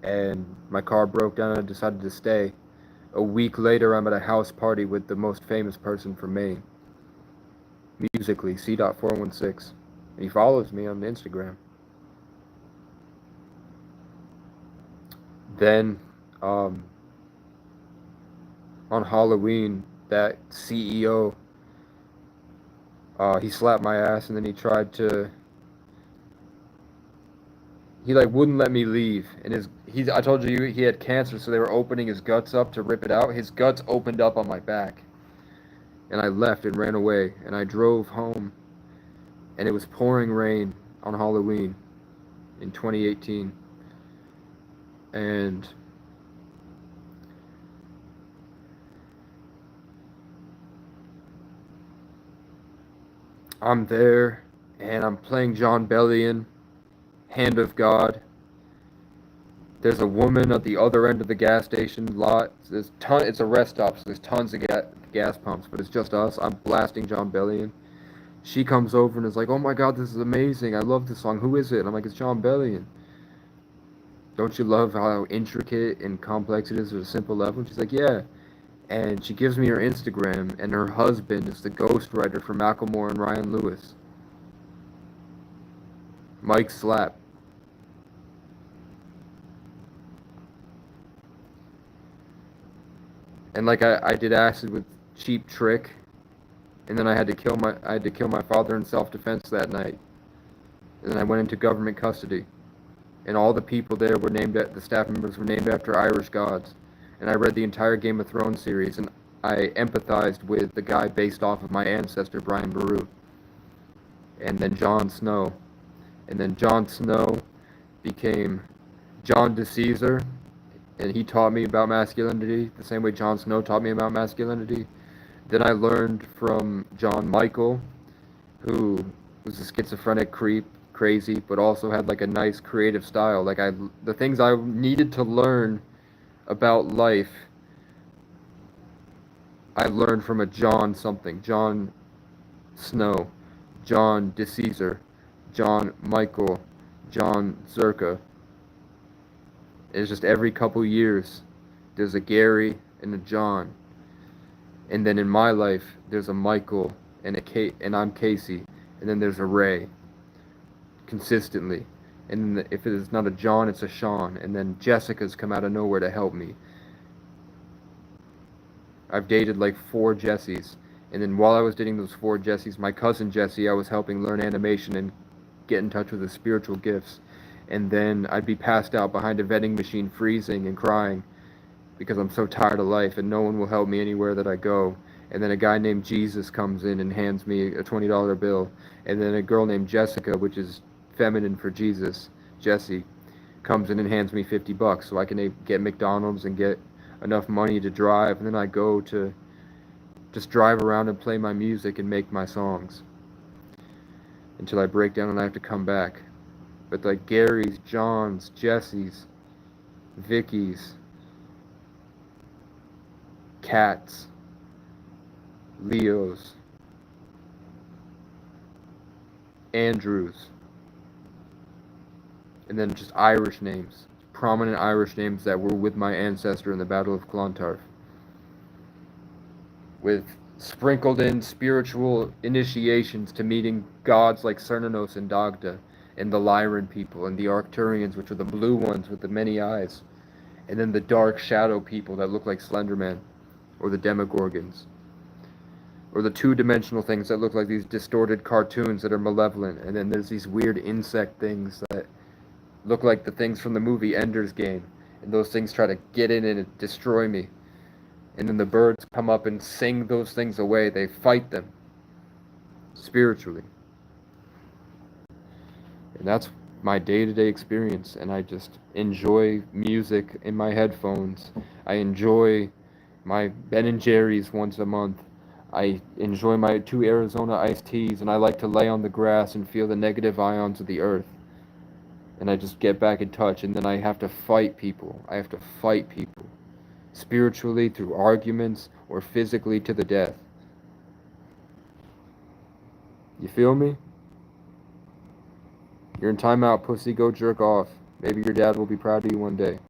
and my car broke down and I decided to stay. A week later, I'm at a house party with the most famous person from Maine, musically, C.416, and he follows me on Instagram. Then, on Halloween, that CEO, he slapped my ass, and then he like wouldn't let me leave. And I told you he had cancer, so they were opening his guts up to rip it out. His guts opened up on my back, and I left and ran away. And I drove home, and it was pouring rain on Halloween in 2018, and I'm there, and I'm playing John Bellion, Hand of God. There's a woman at the other end of the gas station lot. It's a rest stop, so there's tons of gas pumps, but it's just us. I'm blasting John Bellion. She comes over and is like, "Oh my God, this is amazing! I love this song. Who is it?" And I'm like, "It's John Bellion." Don't you love how intricate and complex it is at a simple level? And she's like, "Yeah." And she gives me her Instagram, and her husband is the ghostwriter for Macklemore and Ryan Lewis. Mike Slap. And like I did acid with Cheap Trick, and then I had to kill my father in self-defense that night. And then I went into government custody, and all the people there were the staff members were named after Irish gods. And I read the entire Game of Thrones series, and I empathized with the guy based off of my ancestor, Brian Boru. And then Jon Snow. And then Jon Snow became John DeCaesar, and he taught me about masculinity the same way Jon Snow taught me about masculinity. Then I learned from John Michael, who was a schizophrenic creep, crazy, but also had like a nice creative style. Like the things I needed to learn about life, I learned from a John something, Jon Snow, John DeCaesar, John Michael, John Zerka. It's just every couple years, there's a Gary and a John. And then in my life, there's a Michael and and I'm Casey. And then there's a Ray, consistently. And then if it is not a John, it's a Sean. And then Jessica's come out of nowhere to help me. I've dated like 4 Jessies. And then while I was dating those 4 Jessies, my cousin Jessie, I was helping learn animation and get in touch with his spiritual gifts. And then I'd be passed out behind a vending machine freezing and crying because I'm so tired of life and no one will help me anywhere that I go. And then a guy named Jesus comes in and hands me a $20 bill. And then a girl named Jessica, which is feminine for Jesus, Jessie, comes in and hands me $50 so I can get McDonald's and get enough money to drive. And then I go to just drive around and play my music and make my songs until I break down and I have to come back. But like Gary's, John's, Jesse's, Vicky's, Kat's, Leo's, Andrew's, and then just Irish names, prominent Irish names that were with my ancestor in the Battle of Clontarf, with sprinkled in spiritual initiations to meeting gods like Cernunnos and Dagda, and the Lyran people, and the Arcturians, which are the blue ones with the many eyes, and then the dark shadow people that look like Slenderman, or the Demogorgons, or the two-dimensional things that look like these distorted cartoons that are malevolent, and then there's these weird insect things that look like the things from the movie Ender's Game, and those things try to get in and destroy me, and then the birds come up and sing those things away. They fight them spiritually. And that's my day-to-day experience, and I just enjoy music in my headphones. I enjoy my Ben & Jerry's once a month. I enjoy my 2 Arizona iced teas, and I like to lay on the grass and feel the negative ions of the earth. And I just get back in touch, and then I have to fight people. I have to fight people, spiritually through arguments or physically to the death. You feel me? You're in timeout, pussy. Go jerk off. Maybe your dad will be proud of you one day.